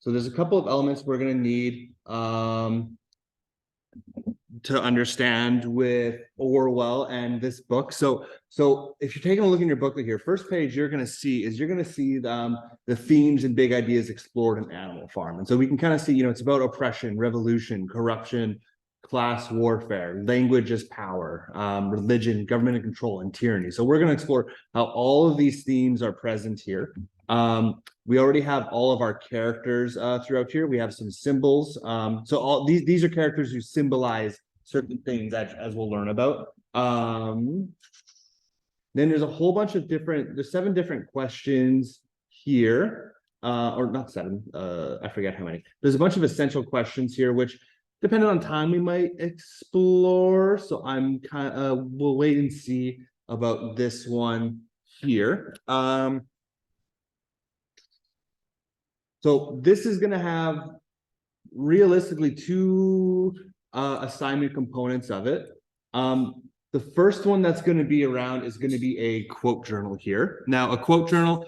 So there's a couple of elements we're going to need to understand with Orwell and this book. So if you're taking a look in your booklet here, first page you're going to see the themes and big ideas explored in Animal Farm. And so we can kind of see, it's about oppression, revolution, corruption, class warfare, language as power, religion, government and control, and tyranny. So we're going to explore how all of these themes are present here. We already have all of our characters throughout here. We have some symbols. So all these are characters who symbolize certain things as we'll learn about. Then there's a whole bunch of there's 7 different questions here, or not 7, I forget how many. There's a bunch of essential questions here, which depending on time we might explore. So I'm we'll wait and see about this one here. So this is going to have realistically 2 assignment components of it. The first one that's going to be around is going to be a quote journal here. Now, a quote journal,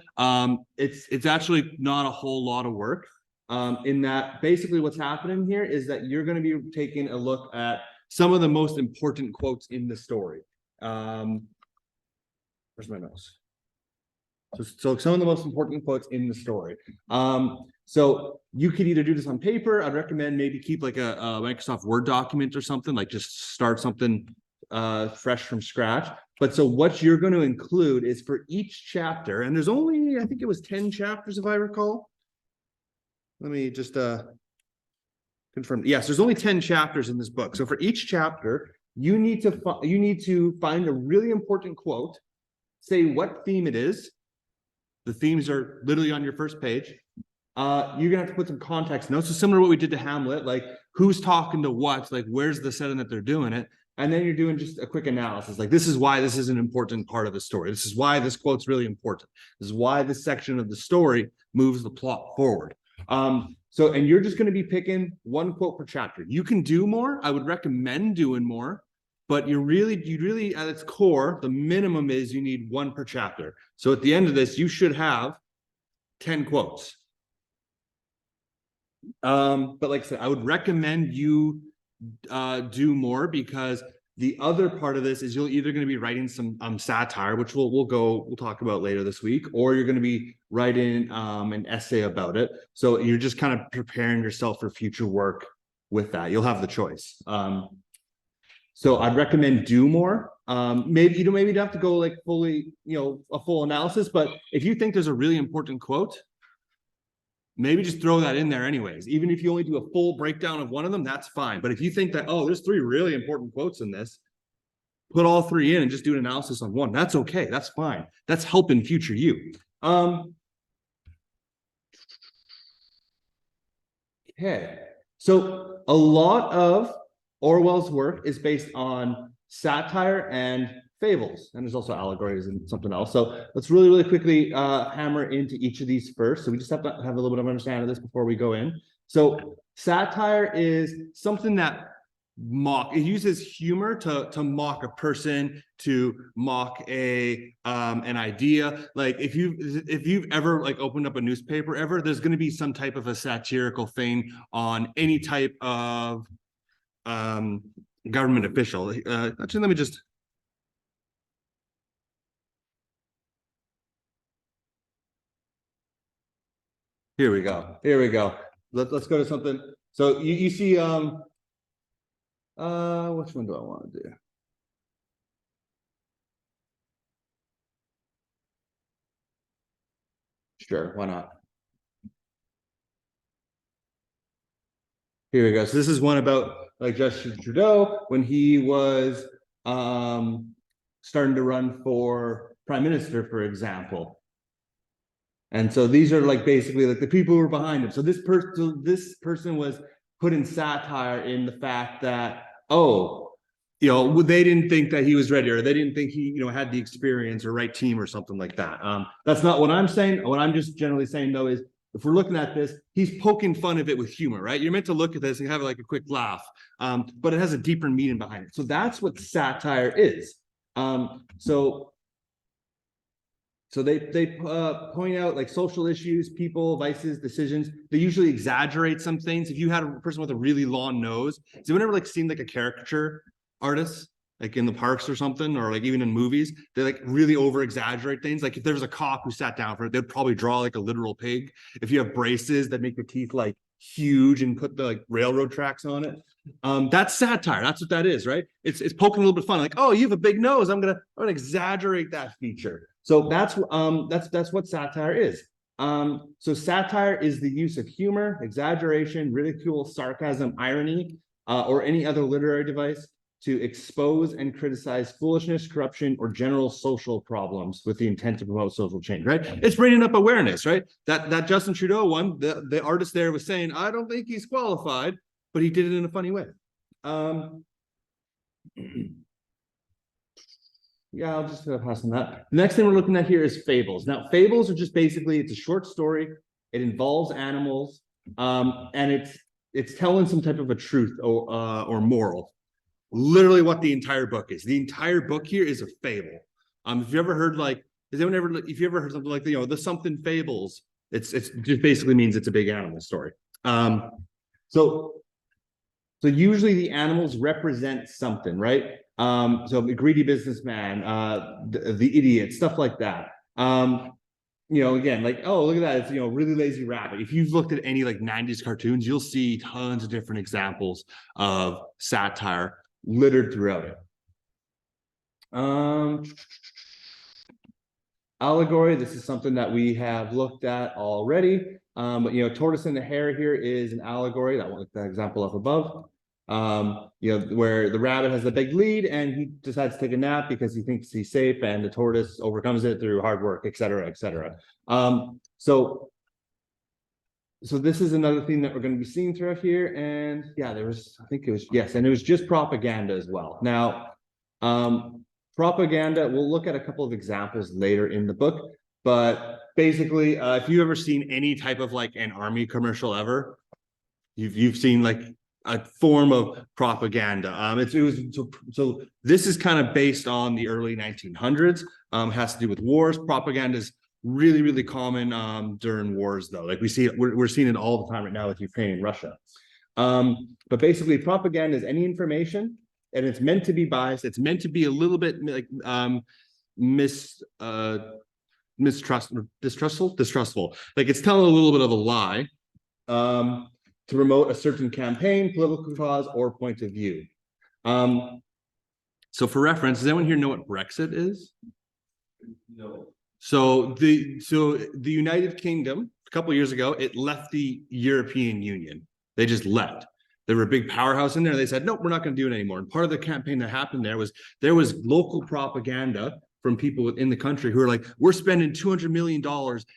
it's actually not a whole lot of work, in that basically what's happening here is that you're going to be taking a look at some of the most important quotes in the story. Where's my mouse? So some of the most important quotes in the story. So you could either do this on paper. I'd recommend maybe keep like a Microsoft Word document or something, like just start something fresh from scratch. But so what you're going to include is for each chapter, and there's only, I think it was 10 chapters if I recall. Let me just confirm. Yes, there's only 10 chapters in this book. So for each chapter, you need to find a really important quote, say what theme it is. The themes are literally on your first page. You're gonna have to put some context notes. So similar to what we did to Hamlet, like who's talking to what, like where's the setting that they're doing it. And then you're doing just a quick analysis. Like this is why this is an important part of the story. This is why this quote's really important. This is why this section of the story moves the plot forward. And you're just gonna be picking 1 quote per chapter. You can do more. I would recommend doing more. But you really, at its core, the minimum is you need 1 per chapter. So at the end of this, you should have 10 quotes. But like I said, I would recommend you do more, because the other part of this is you're either going to be writing some satire, which we'll talk about later this week, or you're going to be writing an essay about it. So you're just kind of preparing yourself for future work with that. You'll have the choice. So I'd recommend do more. Maybe you don't have to go like fully, a full analysis, but if you think there's a really important quote, maybe just throw that in there anyways. Even if you only do a full breakdown of one of them, that's fine. But if you think that, oh, there's 3 really important quotes in this, put all 3 in and just do an analysis on one. That's okay. That's fine. That's helping future you. Okay. So a lot of Orwell's work is based on satire and fables, and there's also allegories and something else. So let's really quickly hammer into each of these first. So we just have to have a little bit of understanding of this before we go in. So satire is something that it uses humor to mock a person, to mock an idea. Like if you've ever like opened up a newspaper ever, there's going to be some type of a satirical thing on any type of government official. Actually, let me just. Here we go. Let's go to something. So you see, which one do I want to do? Sure, why not? Here we go. So this is one about like Justin Trudeau when he was starting to run for prime minister, for example. And so these are like basically like the people who were behind him. So this person was putting satire in the fact that, they didn't think that he was ready, or they didn't think he, had the experience or right team or something like that. That's not what I'm saying. What I'm just generally saying though is, if we're looking at this, he's poking fun of it with humor, right? You're meant to look at this and have like a quick laugh, but it has a deeper meaning behind it. So that's what satire is. So So they point out like social issues, people, vices, decisions. They usually exaggerate some things. If you had a person with a really long nose, has anyone ever like seen like a caricature artist like in the parks or something, or like even in movies? They like really over exaggerate things. Like if there was a cop who sat down for it, they'd probably draw like a literal pig. If you have braces that make your teeth like huge and put the like railroad tracks on it, that's satire. That's what that is, right? It's poking a little bit fun. Like, oh, you have a big nose. I'm gonna exaggerate that feature. So that's what satire is. So satire is the use of humor, exaggeration, ridicule, sarcasm, irony, or any other literary device to expose and criticize foolishness, corruption, or general social problems with the intent to promote social change, right? It's bringing up awareness, right? That Justin Trudeau one, the artist there was saying, I don't think he's qualified, but he did it in a funny way. Yeah, I'll just pass on that. The next thing we're looking at here is fables. Now, fables are just basically, it's a short story. It involves animals, and it's telling some type of a truth or moral. Literally what the entire book is. The entire book here is a fable. If you ever heard like, has anyone ever, if you ever heard something like, the something fables, it's just basically means it's a big animal story. So usually the animals represent something, right? So the greedy businessman, the idiot, stuff like that. Again, like, oh, look at that, it's really lazy rabbit. If you've looked at any like 90s cartoons, you'll see tons of different examples of satire littered throughout it. Allegory, this is something that we have looked at already. But tortoise and the hare here is an allegory. That one, the example up above. Where the rabbit has the big lead and he decides to take a nap because he thinks he's safe, and the tortoise overcomes it through hard work, et cetera, et cetera. So this is another thing that we're going to be seeing throughout here. And yeah, and it was just propaganda as well. Now, propaganda, we'll look at a couple of examples later in the book, but basically, if you've ever seen any type of like an army commercial ever, you've seen like a form of propaganda. So this is kind of based on the early 1900s. Has to do with wars. Propaganda is really, really common during wars, though. Like we're seeing it all the time right now with Ukraine and Russia. But basically, propaganda is any information, and it's meant to be biased. It's meant to be a little bit like distrustful. Like it's telling a little bit of a lie. To promote a certain campaign, political cause, or point of view. So for reference, does anyone here know what Brexit is? No. So the United Kingdom, a couple of years ago, it left the European Union. They just left. There were a big powerhouse in there. They said, nope, we're not going to do it anymore. And part of the campaign that happened there was local propaganda from people within the country who are like, we're spending $200 million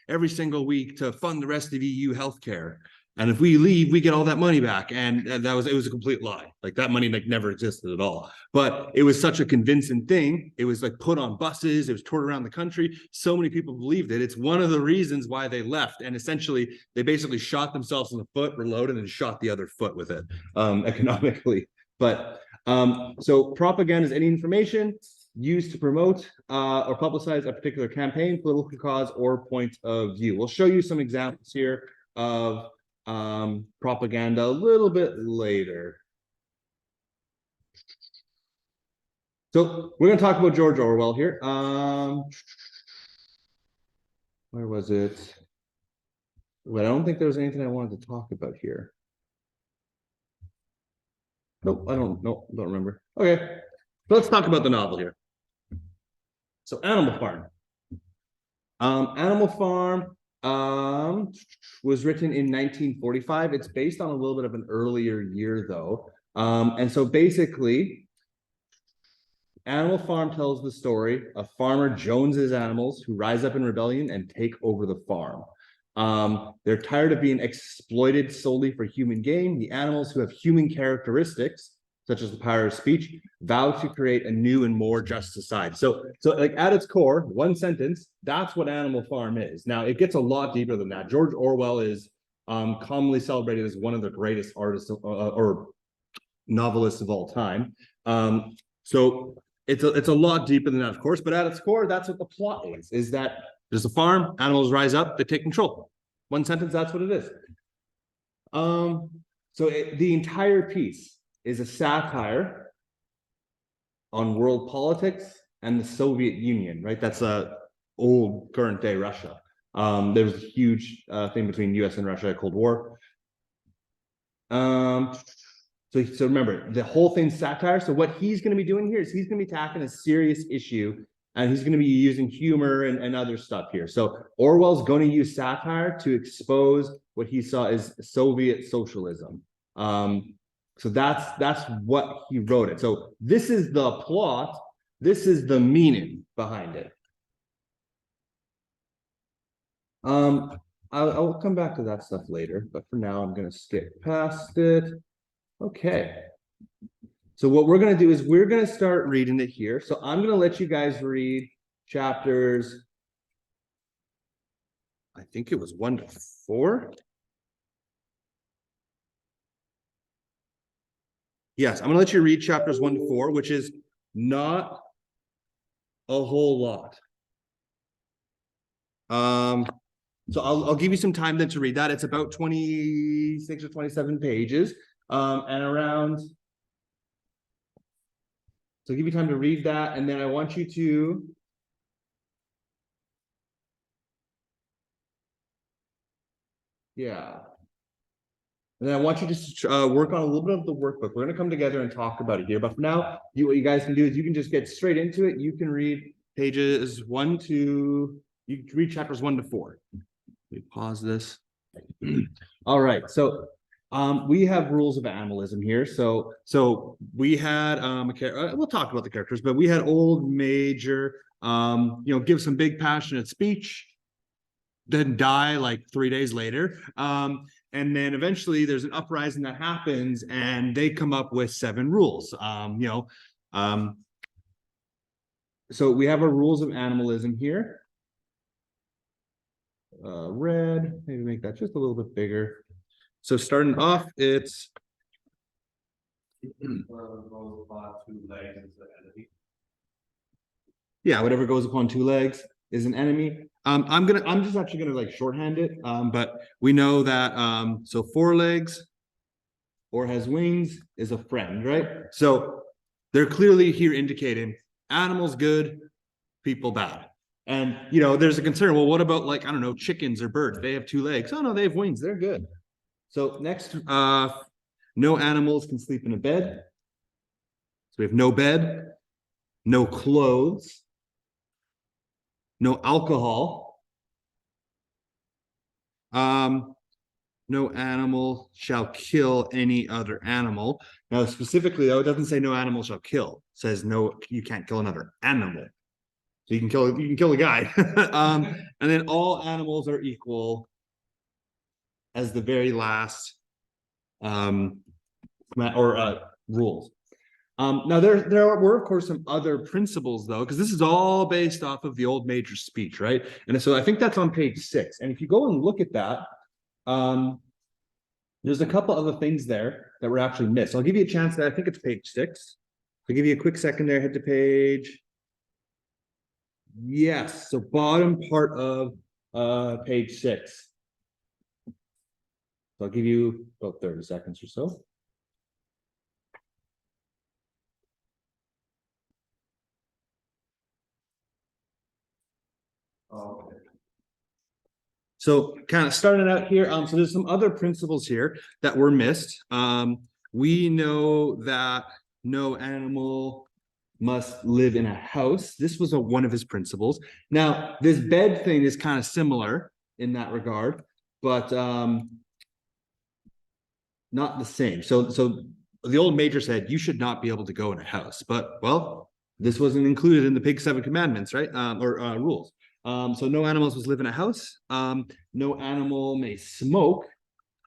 every single week to fund the rest of EU healthcare. And if we leave, we get all that money back. And it was a complete lie. Like that money like never existed at all. But it was such a convincing thing. It was like put on buses. It was toured around the country. So many people believed it. It's one of the reasons why they left. And essentially, they basically shot themselves in the foot, reloaded, and shot the other foot with it economically. But so propaganda is any information used to promote or publicize a particular campaign, political cause, or point of view. We'll show you some examples here of propaganda a little bit later. So we're going to talk about George Orwell here. Where was it? Well, I don't think there was anything I wanted to talk about here. Nope, don't remember. Okay, so let's talk about the novel here. So Animal Farm. Animal Farm was written in 1945. It's based on a little bit of an earlier year, though. And so basically, Animal Farm tells the story of farmer Jones's animals who rise up in rebellion and take over the farm. They're tired of being exploited solely for human gain. The animals who have human characteristics, such as the power of speech, vow to create a new and more just society. So like at its core, one sentence, that's what Animal Farm is. Now, it gets a lot deeper than that. George Orwell is commonly celebrated as one of the greatest artists or novelists of all time. So it's a lot deeper than that, of course, but at its core, that's what the plot is that There's a farm, animals rise up, they take control. One sentence, that's what it is. The entire piece is a satire on world politics and the Soviet Union, right? That's old current day Russia. There was a huge thing between US and Russia, Cold War. So remember, the whole thing's satire. So what he's going to be doing here is he's going to be tackling a serious issue, and he's going to be using humor and other stuff here. So Orwell's going to use satire to expose what he saw as Soviet socialism. So that's what he wrote it. So this is the plot. This is the meaning behind it. I'll come back to that stuff later, but for now I'm going to skip past it. Okay. So what we're going to do is we're going to start reading it here. So I'm going to let you guys read chapters. I think it was 1 to 4. Yes, I'm going to let you read chapters 1 to 4, which is not a whole lot. So I'll give you some time then to read that. It's about 26 or 27 pages. And around, so I'll give you time to read that, and then I want you to and then I want you to work on a little bit of the workbook. We're going to come together and talk about it here, but for now, what you guys can do is you can just get straight into it. You can read pages 1 to, you can read chapters 1 to 4. Let me pause this. All right, so we have rules of animalism here. So we had we'll talk about the characters, but we had old Major give some big passionate speech, then die like 3 days later. And then eventually there's an uprising that happens and they come up with 7 rules. So we have our rules of animalism here. Red, maybe make that just a little bit bigger. So starting off, it's yeah, whatever goes upon 2 legs is an enemy. I'm just actually gonna like shorthand it. But we know that so 4 legs or has wings is a friend, right? So they're clearly here indicating animals good, people bad. And there's a concern. Well, what about like, I don't know, chickens or birds? They have 2 legs. Oh no, they have wings, they're good. So next, no animals can sleep in a bed. So we have no bed, no clothes, no alcohol. No animal shall kill any other animal. Now, specifically, though, it doesn't say no animal shall kill. It says no, you can't kill another animal. So you can kill a guy. And then all animals are equal as the very last rules. Now there were of course some other principles though, because this is all based off of the old Major's speech, right? And so I think that's on page 6. And if you go and look at that, there's a couple other things there that were actually missed. So I'll give you a chance that I think it's page 6. I'll give you a quick second there, head to page. Yes, so bottom part of page 6. So I'll give you about 30 seconds or so. Okay. So kind of starting out here, so there's some other principles here that were missed. We know that no animal must live in a house. This was one of his principles. Now, this bed thing is kind of similar in that regard, but not the same. So the old Major said you should not be able to go in a house, but well, this wasn't included in the Pig 7 commandments, right? Or rules. So no animals must live in a house. No animal may smoke.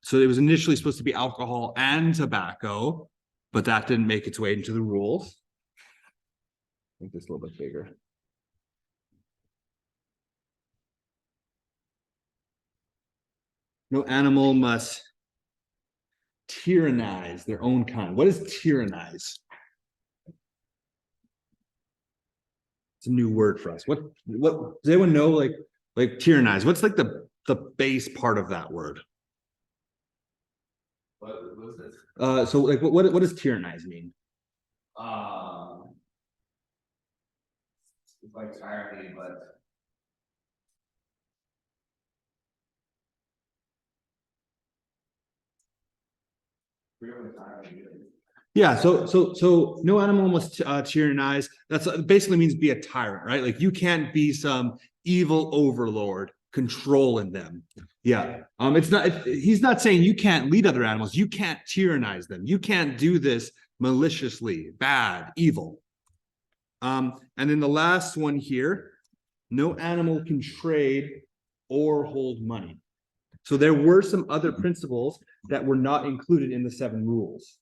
So it was initially supposed to be alcohol and tobacco, but that didn't make its way into the rules. Make this a little bit bigger. No animal must tyrannize their own kind. What is tyrannize? It's a new word for us. What does anyone know? Like, Like tyrannize. What's like the base part of that word? What was this? So like what does tyrannize mean? It's like tyranny, but really tyranny. Yeah, so no animal must tyrannize. That's basically means be a tyrant, right? Like you can't be some evil overlord controlling them. Yeah. It's not he's not saying you can't lead other animals, you can't tyrannize them. You can't do this maliciously, bad, evil. And then the last one here, no animal can trade or hold money. So there were some other principles that were not included in the 7 rules.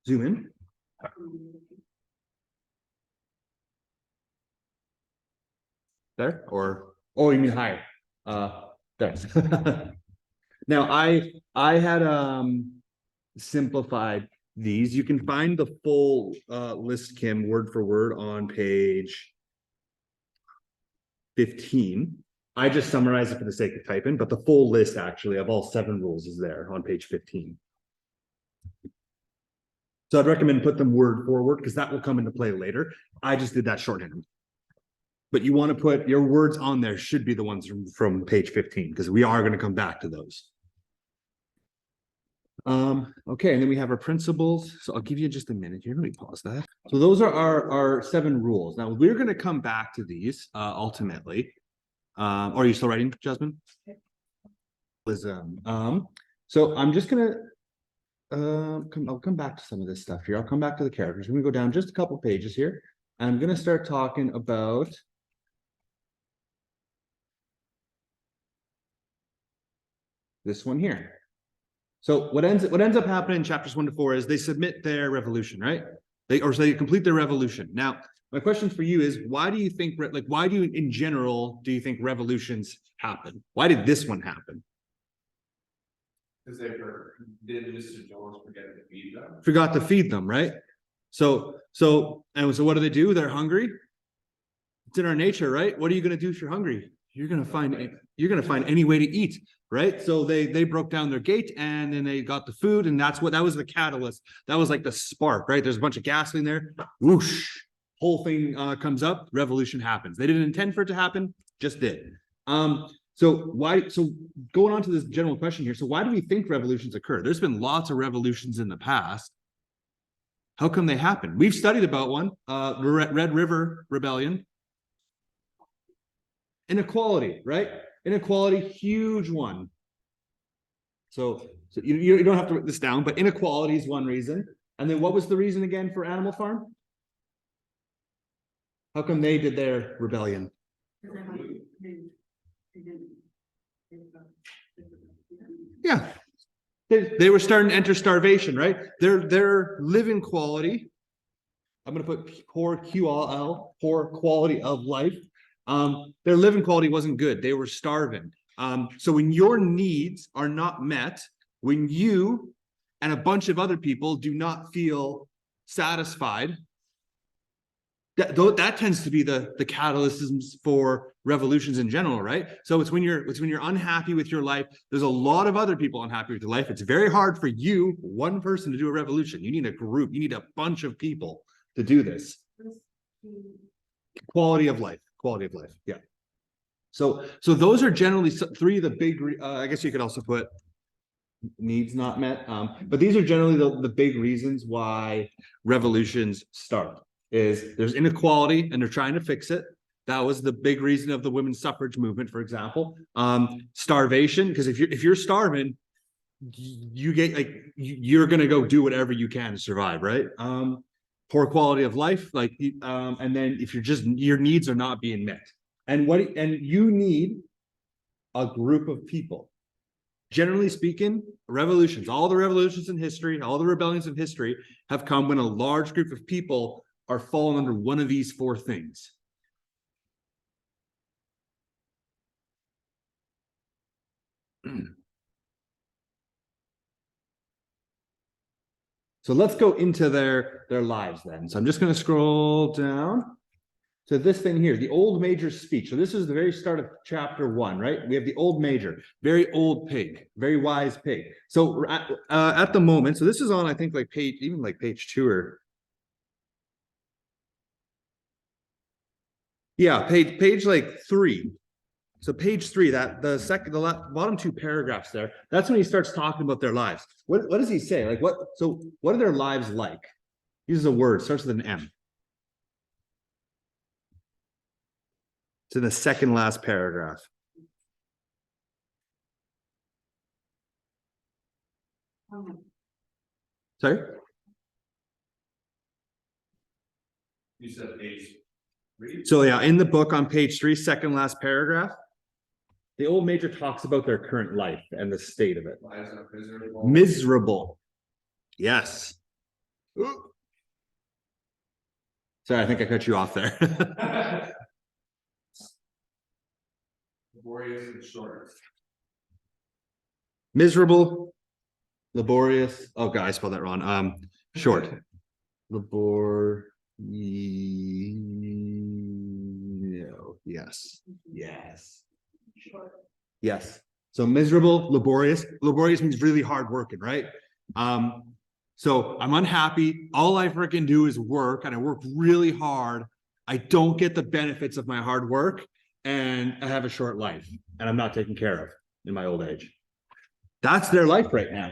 Zoom in. There or oh, you mean higher? There. Now I had simplified these. You can find the full list, Kim, word for word on page 15. I just summarized it for the sake of typing, but the full list actually of all 7 rules is there on page 15. So I'd recommend put them word for word because that will come into play later. I just did that shorthand. But you want to put your words on there should be the ones from page 15 because we are going to come back to those. Okay, and then we have our principles. So I'll give you just a minute here. Let me pause that. So those are our 7 rules. Now we're going to come back to these ultimately. Are you still writing, Jasmine? So I'm just gonna I'll come back to some of this stuff here. I'll come back to the characters. I'm gonna go down just a couple pages here. I'm gonna start talking about this one here. So what ends up happening in chapters 1 to 4 is they submit their revolution, right? They complete their revolution. Now, my question for you is, why do you think why do you in general do you think revolutions happen? Why did this one happen? Because did Mr. Jones forget to feed them? Forgot to feed them, right? So what do? They're hungry. It's in our nature, right? What are you going to do if you're hungry? You're going to find any way to eat, right? So they broke down their gate and then they got the food, and that was the catalyst. That was like the spark, right? There's a bunch of gasoline there. Whoosh, whole thing comes up. Revolution happens. They didn't intend for it to happen, just did. So going on to this general question here. So why do we think revolutions occur? There's been lots of revolutions in the past. How come they happen? We've studied about one, Red River Rebellion. Inequality, right? Inequality, huge one. So you don't have to write this down, but inequality is one reason. And then what was the reason again for Animal Farm? How come they did their rebellion? Yeah, they were starting to enter starvation, right? Their living quality. I'm going to put poor QLL, poor quality of life. Their living quality wasn't good. They were starving. So when your needs are not met, when you and a bunch of other people do not feel satisfied, that tends to be the catalysts for revolutions in general, right? So it's when you're unhappy with your life. There's a lot of other people unhappy with your life. It's very hard for you, one person, to do a revolution. You need a group. You need a bunch of people to do this. Quality of life. Yeah. So those are generally 3 of the big. I guess you could also put needs not met. But these are generally the big reasons why revolutions start. Is there's inequality and they're trying to fix it. That was the big reason of the women's suffrage movement, for example. Starvation, because if you're starving, you get you're gonna go do whatever you can to survive, right? Poor quality of life, and then if your needs are not being met, and you need a group of people. Generally speaking, revolutions, all the revolutions in history, all the rebellions in history have come when a large group of people are falling under one of these 4 things. So let's go into their lives then. So I'm just going to scroll down to this thing here, the old major's speech. So this is the very start of chapter 1, right? We have the old major, very old pig, very wise pig. So at the moment, so this is on, I think, like page, even like page 2 or yeah, page like 3. So page 3, that the bottom 2 paragraphs there, that's when he starts talking about their lives. What does he say? Like what are their lives like? Uses a word, starts with an M. It's in the second last paragraph. Sorry? You said page 3? So yeah, in the book on page 3, second last paragraph, the old major talks about their current life and the state of it. Lives are miserable. Miserable. Yes. Ooh. Sorry, I think I cut you off there. Laborious and short. Miserable, laborious. Oh god, I spelled that wrong. Short. Labor. Yes. Yes. Yes. So miserable, laborious. Laborious means really hard working, right? So I'm unhappy. All I freaking do is work, and I work really hard. I don't get the benefits of my hard work, and I have a short life, and I'm not taken care of in my old age. That's their life right now.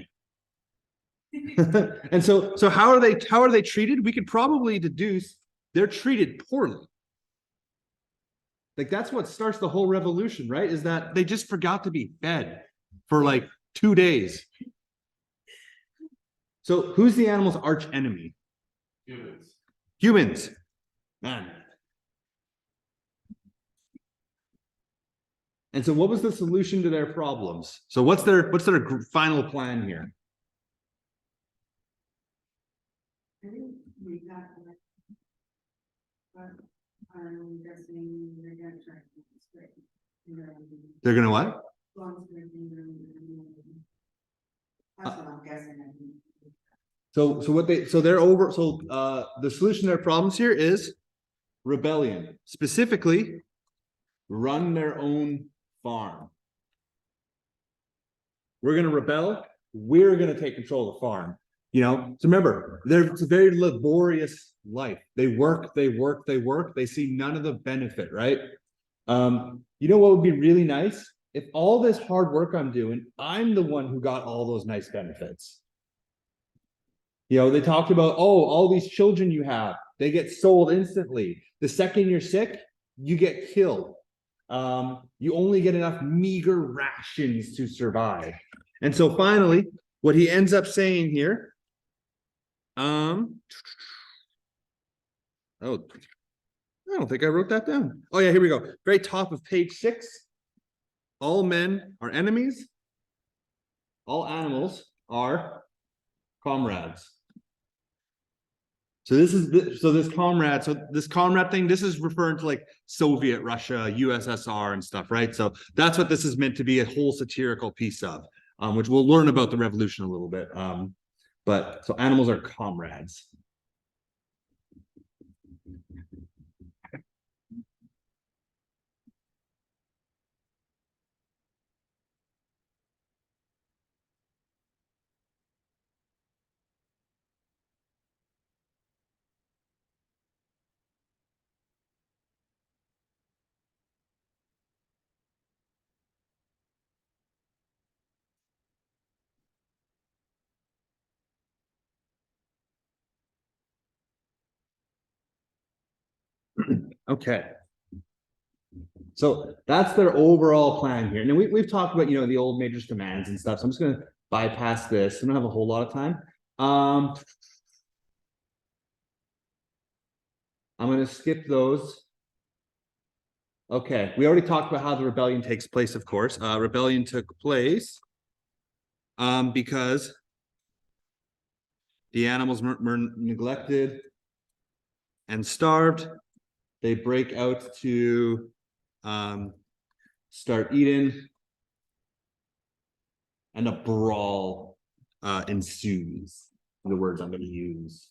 And so how are they treated? We could probably deduce they're treated poorly. Like that's what starts the whole revolution, right? Is that they just forgot to be fed for like 2 days. So who's the animal's arch enemy? Humans. Humans. Man. And so what was the solution to their problems? So what's their final plan here? I think we got that. But I'm guessing they're gonna try to straight. They're gonna what? That's what I'm guessing. The solution to their problems here is rebellion. Specifically, run their own farm. We're gonna rebel, we're gonna take control of the farm. You know, so remember, it's a very laborious life. They work, they see none of the benefit, right? You know what would be really nice? If all this hard work I'm doing, I'm the one who got all those nice benefits. You know, they talked about, oh, all these children you have, they get sold instantly. The second you're sick, you get killed. You only get enough meager rations to survive. And so finally, what he ends up saying here, oh, I don't think I wrote that down. Oh yeah, here we go. Very top of page 6. All men are enemies. All animals are comrades. So this comrade thing, this is referring to like Soviet Russia, USSR and stuff, right? So that's what this is meant to be a whole satirical piece of, which we'll learn about the revolution a little bit. But so animals are comrades. Okay. So that's their overall plan here. And we've talked about, the old majors commands and stuff. So I'm just going to bypass this. I don't have a whole lot of time. I'm going to skip those. Okay. We already talked about how the rebellion takes place, of course. Rebellion took place because the animals were neglected and starved. They break out to start eating, and a brawl ensues. the words I'm going to use.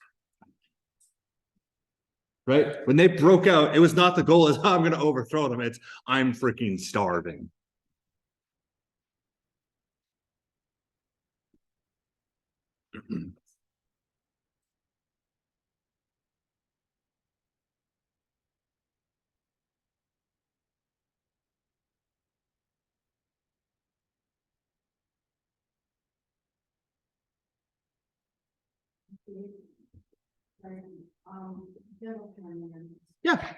Right? When they broke out, it was not the goal is oh, I'm going to overthrow them. It's I'm freaking starving. Right, Bill can, Yeah.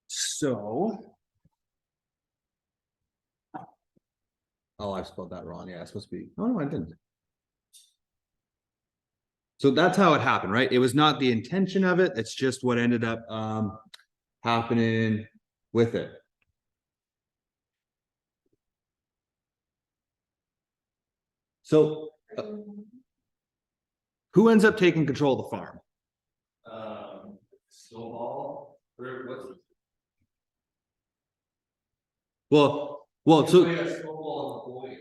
So. Oh, I spelled that wrong. Yeah, it's supposed to be. Oh, no, I didn't. So that's how it happened, right? It was not the intention of it. It's just what ended up happening with it. So who ends up taking control of the farm? Snowball, or what's it? Well, so Snowball and Napoleon.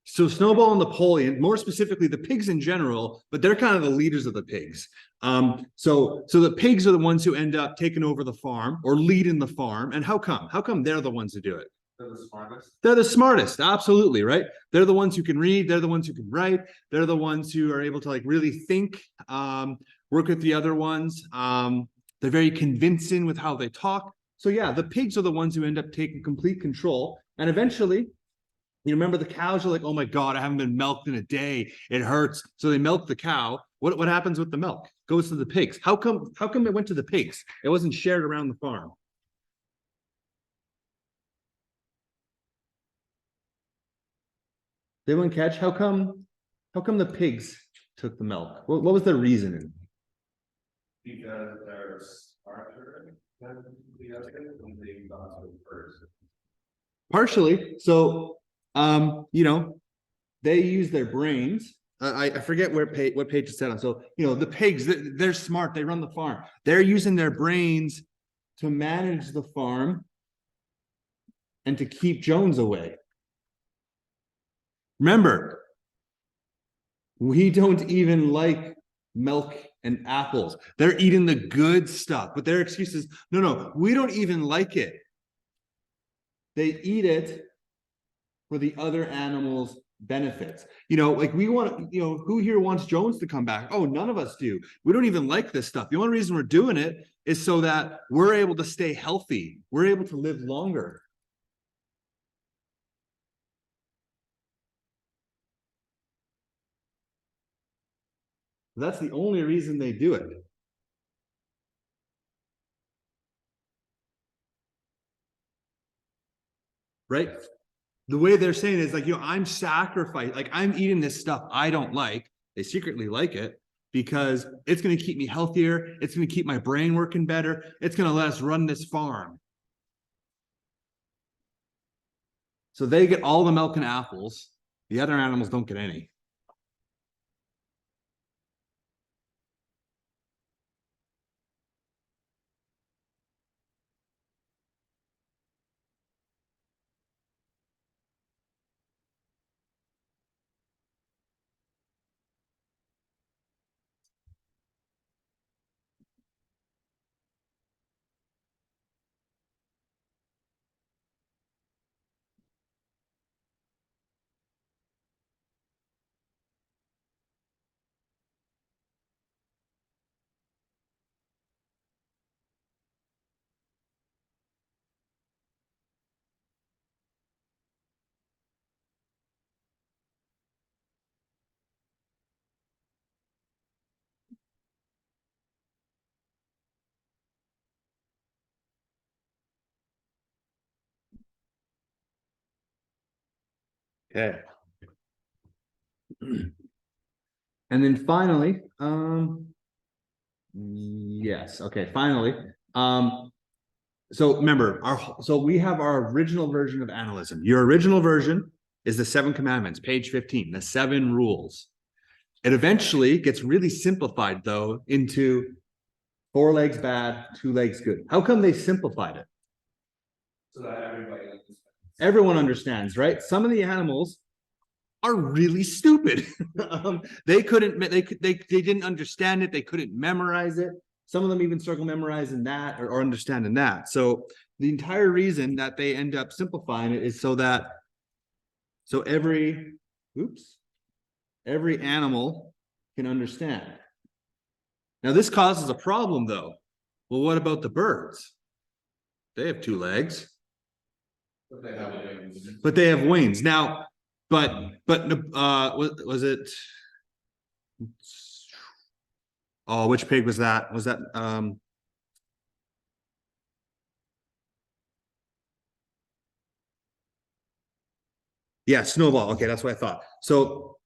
So Snowball and Napoleon, more specifically the pigs in general, but they're kind of the leaders of the pigs. So the pigs are the ones who end up taking over the farm or leading the farm. And how come? How come they're the ones who do it? They're the smartest. They're the smartest, absolutely, right? They're the ones who can read, they're the ones who can write, they're the ones who are able to like really think, work with the other ones. They're very convincing with how they talk. So yeah, the pigs are the ones who end up taking complete control. And eventually, you remember the cows are like, oh my God, I haven't been milked in a day. It hurts. So they milk the cow. What happens with the milk? Goes to the pigs. How come it went to the pigs? It wasn't shared around the farm. Did anyone catch? How come the pigs took the milk? What was the reasoning? Because they're smarter than the other, and they got to it first. Partially. So, they use their brains. I forget what page it's set on. So, the pigs, they're smart. They run the farm. They're using their brains to manage the farm and to keep Jones away. Remember, we don't even like milk and apples. They're eating the good stuff, but their excuse is, no, we don't even like it. They eat it for the other animals' benefits. Like we want, who here wants Jones to come back? Oh, none of us do. We don't even like this stuff. The only reason we're doing it is so that we're able to stay healthy. We're able to live longer. That's the only reason they do it. Right? The way they're saying is like, I'm sacrificed, like I'm eating this stuff I don't like. They secretly like it because it's going to keep me healthier. It's going to keep my brain working better. It's going to let us run this farm. So they get all the milk and apples. The other animals don't get any. Okay. And then finally, yes, okay, finally, so remember, so we have our original version of analysm. Your original version is the 7 commandments, page 15, the 7 rules. It eventually gets really simplified though into 4 legs bad, 2 legs good. How come they simplified it? So that everybody understands. Everyone understands, right? Some of the animals are really stupid. They couldn't, they didn't understand it. They couldn't memorize it. Some of them even struggle memorizing that or understanding that. So the entire reason that they end up simplifying it is so that, so every animal can understand. Now this causes a problem though. Well, what about the birds? They have 2 legs. But they have wings. But they have wings. Now, was it? Oh, which pig was that? Was that yeah, Snowball. Okay, that's what I thought. So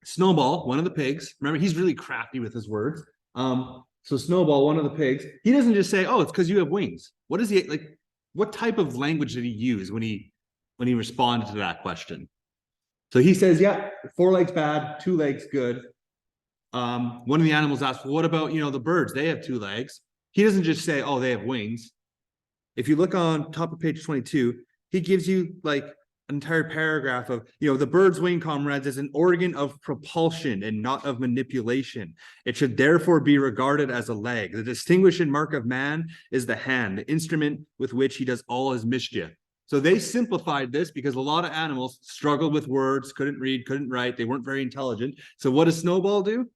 Snowball, one of the pigs, remember he's really crafty with his words. So Snowball, one of the pigs, he doesn't just say, "Oh, it's because you have wings." What is he like? What type of language did he use when he responded to that question? So he says, "Yeah, 4 legs bad, 2 legs good." One of the animals asked, "Well, what about the birds? They have 2 legs." He doesn't just say, "Oh, they have wings." If you look on top of page 22, he gives you like an entire paragraph of, the bird's wing, comrades, is an organ of propulsion and not of manipulation. It should therefore be regarded as a leg. The distinguishing mark of man is the hand, the instrument with which he does all his mischief. So they simplified this because a lot of animals struggled with words, couldn't read, couldn't write. They weren't very intelligent. So what does Snowball do?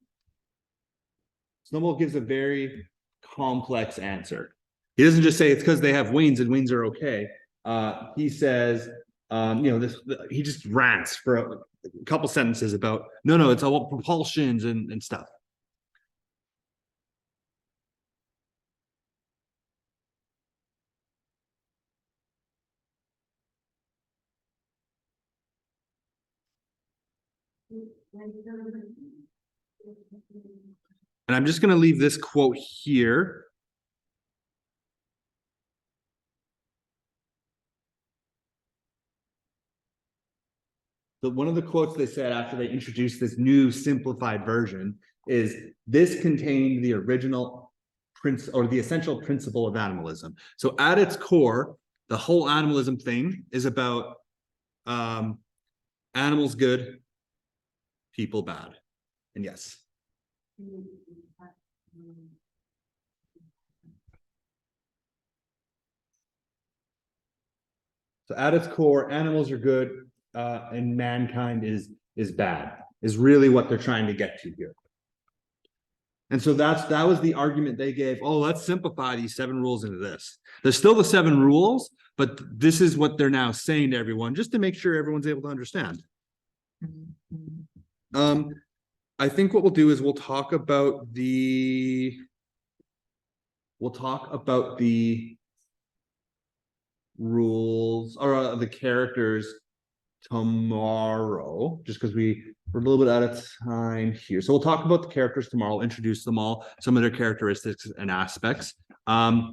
Snowball gives a very complex answer. He doesn't just say it's because they have wings and wings are okay. He says, he just rants for a couple sentences about, no, it's all propulsions and stuff. And I'm just going to leave this quote here. So one of the quotes they said after they introduced this new simplified version is, "This contained the original or the essential principle of animalism." So at its core, the whole animalism thing is about animals good, people bad. And yes. So at its core, animals are good, and mankind is bad, is really what they're trying to get to here. And so that was the argument they gave. Oh, let's simplify these 7 rules into this. There's still the 7 rules, but this is what they're now saying to everyone, just to make sure everyone's able to understand. I think what we'll do is we'll talk about the rules or the characters tomorrow, just because we're a little bit out of time here. So we'll talk about the characters tomorrow, introduce them all, some of their characteristics and aspects. Yeah.